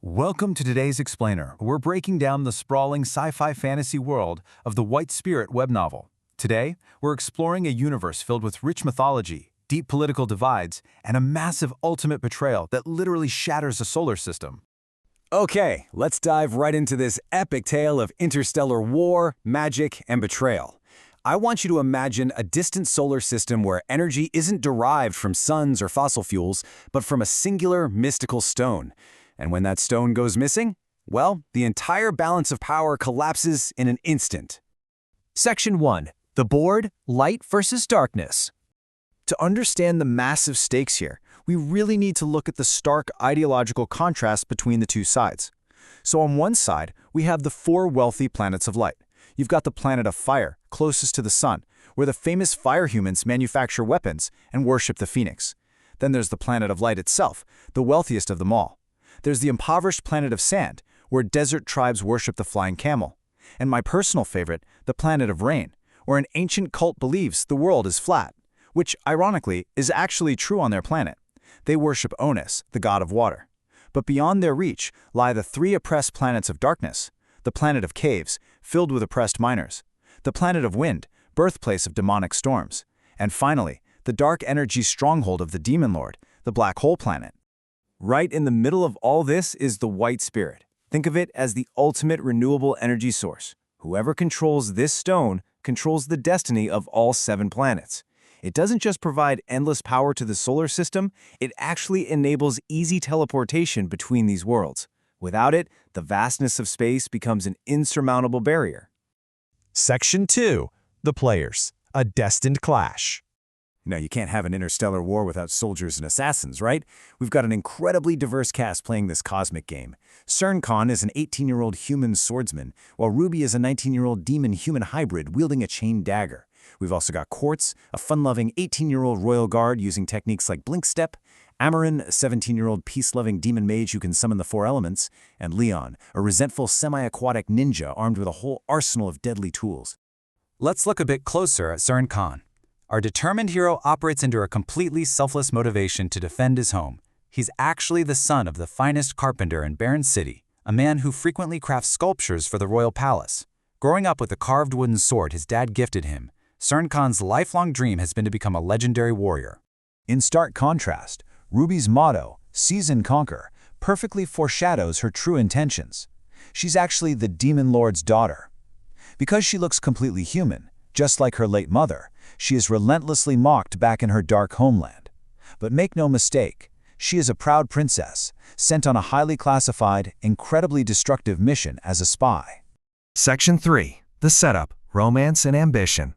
Welcome to today's Explainer. We're breaking down the sprawling sci-fi fantasy world of the White Spirit web novel. Today, we're exploring a universe filled with rich mythology, deep political divides, and a massive ultimate betrayal that literally shatters the solar system. Okay, let's dive right into this epic tale of interstellar war, magic, and betrayal. I want you to imagine a distant solar system where energy isn't derived from suns or fossil fuels, but from a singular, mystical stone. And when that stone goes missing, well, the entire balance of power collapses in an instant. Section 1. The board, Light versus Darkness. To understand the massive stakes here, we really need to look at the stark ideological contrast between the two sides. So on one side, we have the four wealthy planets of light. You've got the planet of fire, closest to the sun, where the famous fire humans manufacture weapons and worship the phoenix. Then there's the planet of light itself, the wealthiest of them all. There's the impoverished planet of sand, where desert tribes worship the flying camel. And my personal favorite, the planet of rain, where an ancient cult believes the world is flat, which, ironically, is actually true on their planet. They worship Onus, the god of water. But beyond their reach lie the three oppressed planets of darkness, the planet of caves, filled with oppressed miners, the planet of wind, birthplace of demonic storms, and finally, the dark energy stronghold of the demon lord, the black hole planet. Right in the middle of all this is the White Spirit. Think of it as the ultimate renewable energy source. Whoever controls this stone controls the destiny of all 7 planets. It doesn't just provide endless power to the solar system, it actually enables easy teleportation between these worlds. Without it, the vastness of space becomes an insurmountable barrier. Section 2. The Players, a Destined Clash. Now, you can't have an interstellar war without soldiers and assassins, right? We've got an incredibly diverse cast playing this cosmic game. Khan is an 18-year-old human swordsman, while Ruby is a 19-year-old demon-human hybrid wielding a chain dagger. We've also got Quartz, a fun-loving 18-year-old royal guard using techniques like blink step, Amarin, a 17-year-old peace-loving demon mage who can summon the 4 elements, and Leon, a resentful semi-aquatic ninja armed with a whole arsenal of deadly tools. Let's look a bit closer at Khan. Our determined hero operates under a completely selfless motivation to defend his home. He's actually the son of the finest carpenter in Barren City, a man who frequently crafts sculptures for the royal palace. Growing up with a carved wooden sword his dad gifted him, Khan's lifelong dream has been to become a legendary warrior. In stark contrast, Ruby's motto, Seize and Conquer, perfectly foreshadows her true intentions. She's actually the demon lord's daughter. Because she looks completely human, just like her late mother, she is relentlessly mocked back in her dark homeland. But make no mistake, she is a proud princess, sent on a highly classified, incredibly destructive mission as a spy. Section 3. The Setup, Romance and Ambition.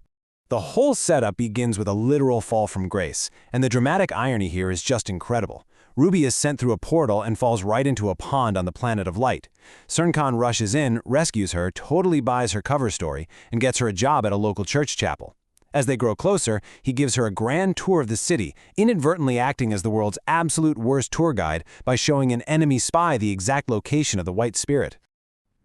The whole setup begins with a literal fall from grace, and the dramatic irony here is just incredible. Ruby is sent through a portal and falls right into a pond on the planet of light. Khan rushes in, rescues her, totally buys her cover story, and gets her a job at a local church chapel. As they grow closer, he gives her a grand tour of the city, inadvertently acting as the world's absolute worst tour guide by showing an enemy spy the exact location of the White Spirit.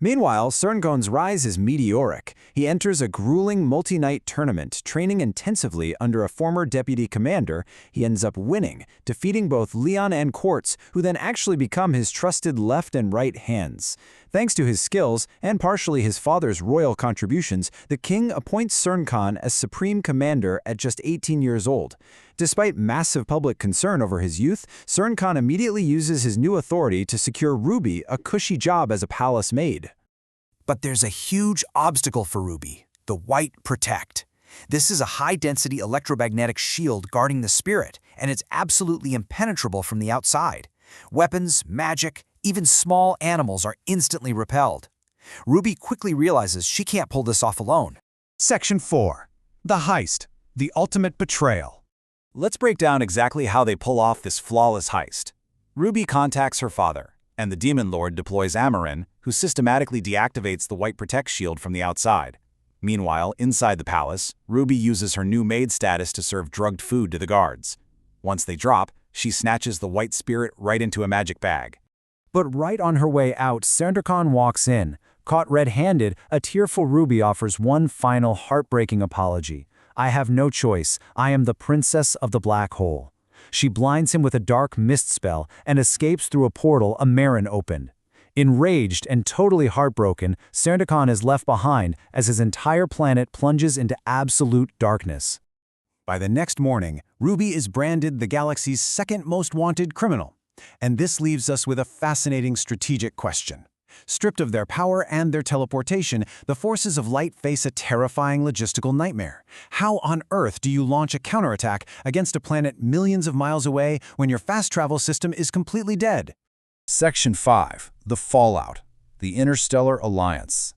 Meanwhile, Khan's rise is meteoric. He enters a grueling multi-night tournament, training intensively under a former deputy commander. He ends up winning, defeating both Leon and Quartz, who then actually become his trusted left and right hands. Thanks to his skills, and partially his father's royal contributions, the king appoints Khan as supreme commander at just 18 years old. Despite massive public concern over his youth, Khan immediately uses his new authority to secure Ruby a cushy job as a palace maid. But there's a huge obstacle for Ruby, the White Protect. This is a high-density electromagnetic shield guarding the spirit, and it's absolutely impenetrable from the outside. Weapons, magic, even small animals are instantly repelled. Ruby quickly realizes she can't pull this off alone. Section 4. The Heist, the Ultimate Betrayal. Let's break down exactly how they pull off this flawless heist. Ruby contacts her father, and the demon lord deploys Amarin, who systematically deactivates the White Protect shield from the outside. Meanwhile, inside the palace, Ruby uses her new maid status to serve drugged food to the guards. Once they drop, she snatches the White Spirit right into a magic bag. But right on her way out, Khan walks in. Caught red-handed, a tearful Ruby offers one final heartbreaking apology. I have no choice. I am the princess of the black hole. She blinds him with a dark mist spell and escapes through a portal Amarin opened. Enraged and totally heartbroken, Serendikon is left behind as his entire planet plunges into absolute darkness. By the next morning, Ruby is branded the galaxy's second most wanted criminal. And this leaves us with a fascinating strategic question. Stripped of their power and their teleportation, the forces of light face a terrifying logistical nightmare. How on earth do you launch a counterattack against a planet millions of miles away when your fast travel system is completely dead? Section 5. The Fallout. The Interstellar Alliance.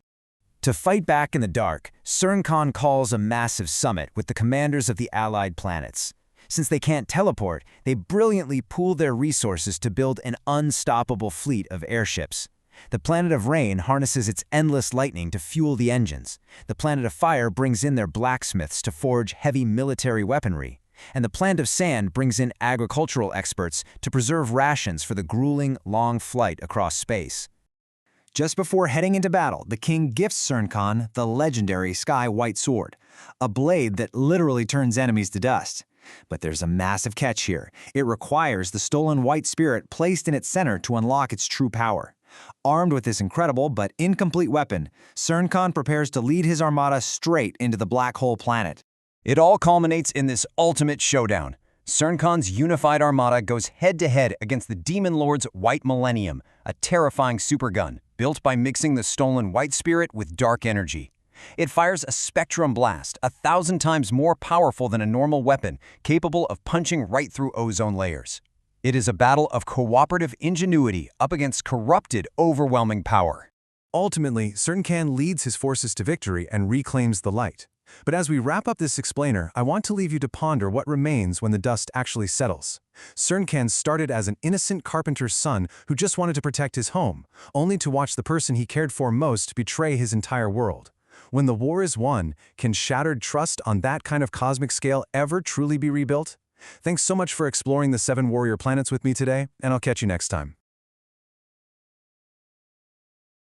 To fight back in the dark, Serendikon calls a massive summit with the commanders of the allied planets. Since they can't teleport, they brilliantly pool their resources to build an unstoppable fleet of airships. The planet of rain harnesses its endless lightning to fuel the engines. The planet of fire brings in their blacksmiths to forge heavy military weaponry. And the planet of sand brings in agricultural experts to preserve rations for the grueling, long flight across space. Just before heading into battle, the king gifts Serendikon the legendary Sky White Sword, a blade that literally turns enemies to dust. But there's a massive catch here. It requires the stolen white spirit placed in its center to unlock its true power. Armed with this incredible but incomplete weapon, Serendikon prepares to lead his armada straight into the black hole planet. It all culminates in this ultimate showdown. Serendikon's unified armada goes head-to-head against the Demon Lord's White Millennium, a terrifying supergun built by mixing the stolen white spirit with dark energy. It fires a spectrum blast, 1,000 times more powerful than a normal weapon, capable of punching right through ozone layers. It is a battle of cooperative ingenuity up against corrupted, overwhelming power. Ultimately, Serendikon leads his forces to victory and reclaims the light. But as we wrap up this explainer, I want to leave you to ponder what remains when the dust actually settles. Serendikon started as an innocent carpenter's son who just wanted to protect his home, only to watch the person he cared for most betray his entire world. When the war is won, can shattered trust on that kind of cosmic scale ever truly be rebuilt? Thanks so much for exploring the 7 warrior planets with me today, and I'll catch you next time.